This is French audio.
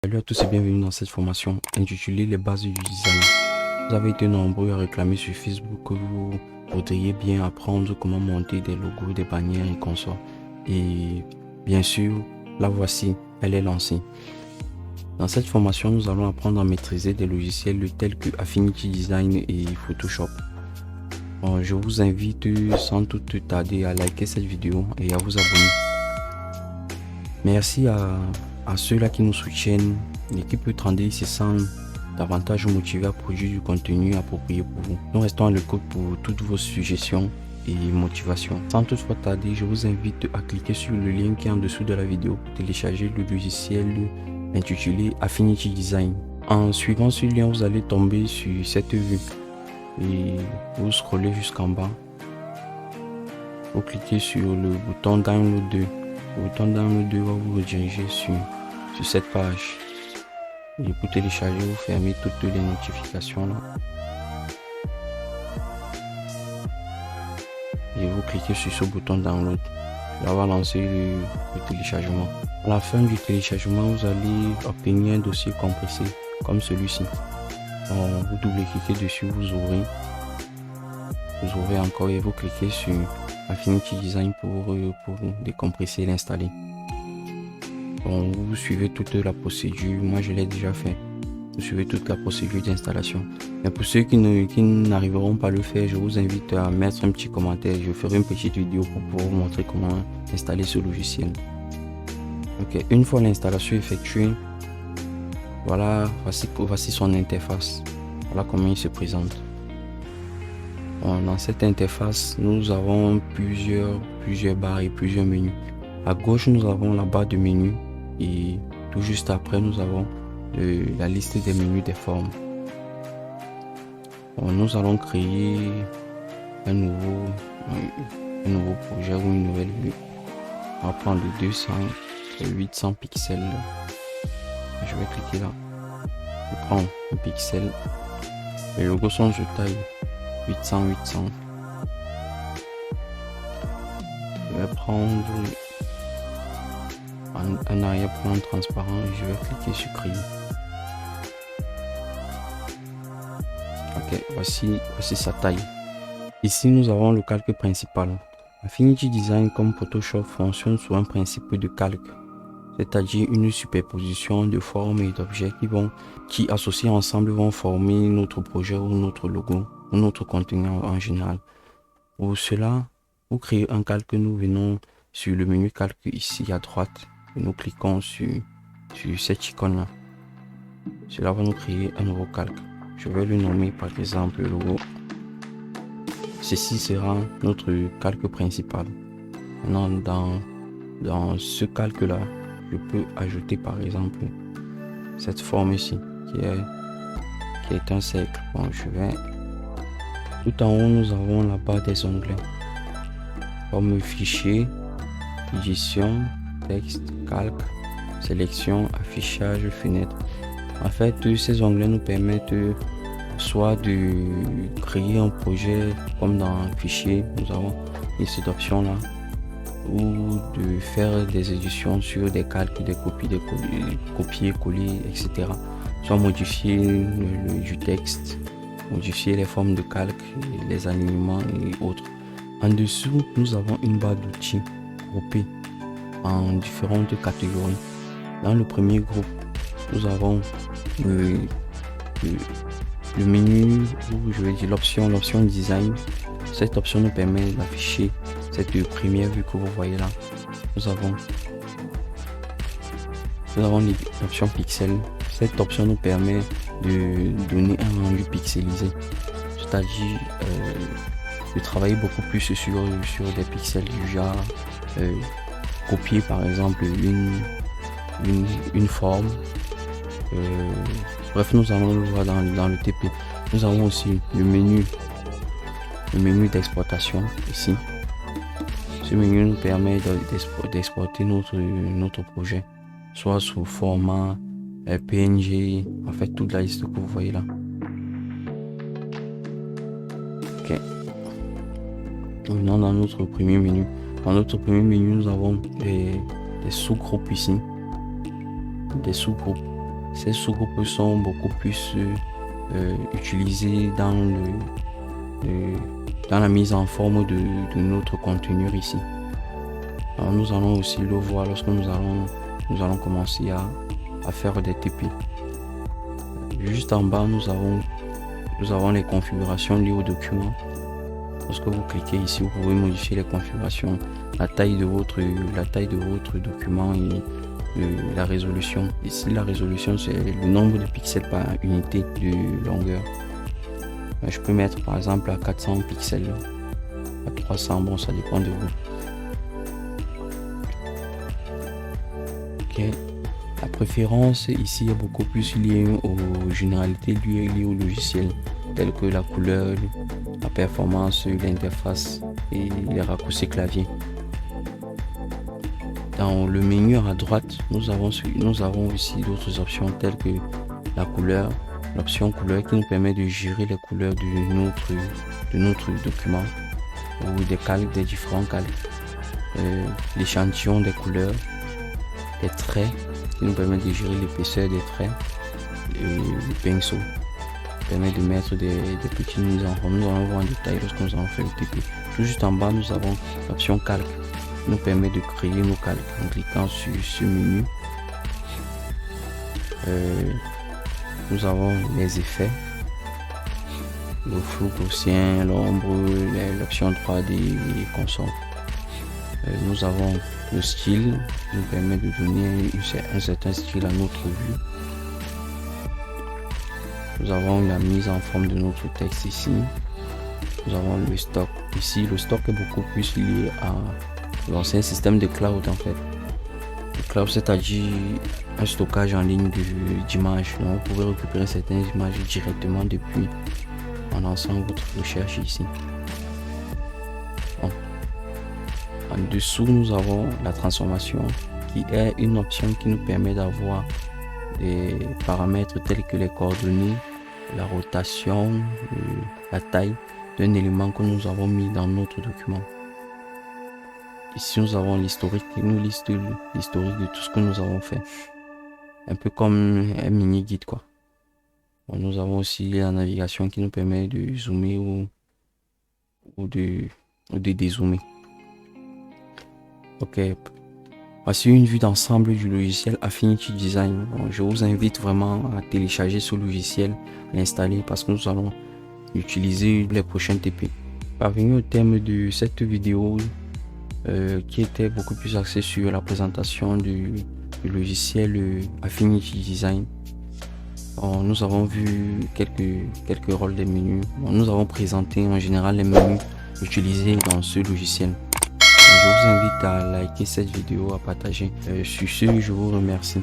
Salut à tous et bienvenue dans cette formation intitulée Les bases du design. Vous avez été nombreux à réclamer sur Facebook que vous voudriez bien apprendre comment monter des logos, des bannières et consorts. Et bien sûr, la voici, elle est lancée. Dans cette formation, nous allons apprendre à maîtriser des logiciels tels que Affinity Design et Photoshop. Je vous invite sans tout tarder à liker cette vidéo et à vous abonner. Merci à ceux-là qui nous soutiennent. L'équipe 30D se sent davantage motivée à produire du contenu approprié pour vous. Nous restons à l'écoute pour toutes vos suggestions et motivations. Sans toutefois tarder, je vous invite à cliquer sur le lien qui est en dessous de la vidéo pour télécharger le logiciel intitulé Affinity Design. En suivant ce lien, vous allez tomber sur cette vue et vous scrollez jusqu'en bas. Vous cliquez sur le bouton Download 2. Le bouton Download 2 va vous rediriger sur cette page. Et pour télécharger, vous fermez toutes les notifications là. Et vous cliquez sur ce bouton Download. Là, va lancer le téléchargement. À la fin du téléchargement, vous allez obtenir un dossier compressé comme celui-ci. Vous double-cliquez dessus, vous ouvrez encore et vous cliquez sur Affinity Design pour décompresser et l'installer. Vous suivez toute la procédure. Moi, je l'ai déjà fait. Vous suivez toute la procédure d'installation. Mais pour ceux qui n'arriveront pas à le faire, je vous invite à mettre un petit commentaire. Je ferai une petite vidéo pour vous montrer comment installer ce logiciel. Ok, une fois l'installation effectuée, voici son interface. Voilà comment il se présente. Dans cette interface, nous avons plusieurs barres et plusieurs menus. À gauche, nous avons la barre de menu et tout juste après, nous avons la liste des menus des formes. Nous allons créer un nouveau projet ou une nouvelle vue. On va prendre 200 et 800 pixels. Je vais cliquer là. Je prends un pixel. Les logos sont de taille 800. Je vais prendre un arrière-plan transparent et je vais cliquer sur créer. Ok, voici sa taille. Ici nous avons le calque principal. Affinity Design comme Photoshop fonctionne sur un principe de calque, c'est-à-dire une superposition de formes et d'objets qui associés ensemble vont former notre projet ou notre logo ou notre contenu en général. Pour cela, pour créer un calque, nous venons sur le menu calque ici à droite et nous cliquons sur cette icône là. Cela va nous créer un nouveau calque. Je vais le nommer par exemple logo. Ceci sera notre calque principal. Maintenant, dans ce calque là, je peux ajouter par exemple cette forme ici qui est un cercle. Bon, tout en haut, nous avons la barre des onglets. Comme fichier, édition, texte, calque, sélection, affichage, fenêtre. En fait, ces onglets nous permettent soit de créer un projet comme dans fichier, nous avons cette option là, ou de faire des éditions sur des calques, des copies, copier-coller, etc. Soit modifier du texte, modifier les formes de calque, les alignements et autres. En dessous, nous avons une barre d'outils groupée en différentes catégories. Dans le premier groupe, nous avons le menu, ou je vais dire l'option design. Cette option nous permet d'afficher cette première vue que vous voyez là. Nous avons l'option pixel. Cette option nous permet de donner un rendu pixelisé, c'est-à-dire de travailler beaucoup plus sur des pixels du genre copier par exemple une forme. Bref, nous allons le voir dans le TP. Nous avons aussi le menu d'exportation ici. Ce menu nous permet d'exporter notre projet, soit sous format PNG, en fait toute la liste que vous voyez là. Ok. Maintenant dans notre premier menu. Dans notre premier menu, nous avons des sous-groupes ici. Des sous-groupes. Ces sous-groupes sont beaucoup plus utilisés dans dans la mise en forme de notre conteneur ici. Alors nous allons aussi le voir lorsque nous allons commencer à faire des TP. Juste en bas, nous avons les configurations liées au document. Lorsque vous cliquez ici, vous pouvez modifier les configurations, la taille de votre document et la résolution. Ici, la résolution, c'est le nombre de pixels par unité de longueur. Je peux mettre par exemple à 400 pixels, à 300, bon, ça dépend de vous. Ok. La préférence ici est beaucoup plus liée aux généralités liées au logiciel, telles que la couleur, la performance, l'interface et les raccourcis clavier. Dans le menu à droite, nous avons aussi d'autres options telles que la couleur, l'option couleur qui nous permet de gérer les couleurs de notre document ou des différents calques, l'échantillon des couleurs, les traits qui nous permet de gérer l'épaisseur des traits, le pinceau permet de mettre des petites mises en forme. Nous allons voir en détail lorsque nous allons faire le TP. Tout juste en bas, nous avons l'option calque qui nous permet de créer nos calques en cliquant sur ce menu. Nous avons les effets, le flou gaussien, l'ombre, l'option 3D et consorts. Nous avons le style qui nous permet de donner un certain style à notre vue. Nous avons la mise en forme de notre texte ici. Nous avons le stock. Ici, le stock est beaucoup plus lié à l'ancien système de cloud en fait. Le cloud, c'est-à-dire un stockage en ligne d'images. Vous pouvez récupérer certaines images directement depuis en lançant votre recherche ici. Bon. En dessous, nous avons la transformation qui est une option qui nous permet d'avoir des paramètres tels que les coordonnées, la rotation, la taille d'un élément que nous avons mis dans notre document. Ici, nous avons l'historique qui nous liste l'historique de tout ce que nous avons fait. Un peu comme un mini guide quoi. Bon, nous avons aussi la navigation qui nous permet de zoomer ou de dézoomer. Ok, voici une vue d'ensemble du logiciel Affinity Design. Bon, je vous invite vraiment à télécharger ce logiciel, l'installer parce que nous allons l'utiliser les prochains TP. Parvenu au thème de cette vidéo qui était beaucoup plus axée sur la présentation du logiciel Affinity Design. Bon, nous avons vu quelques rôles des menus. Bon, nous avons présenté en général les menus utilisés dans ce logiciel. Je vous invite à liker cette vidéo, à partager. Sur ce, je vous remercie.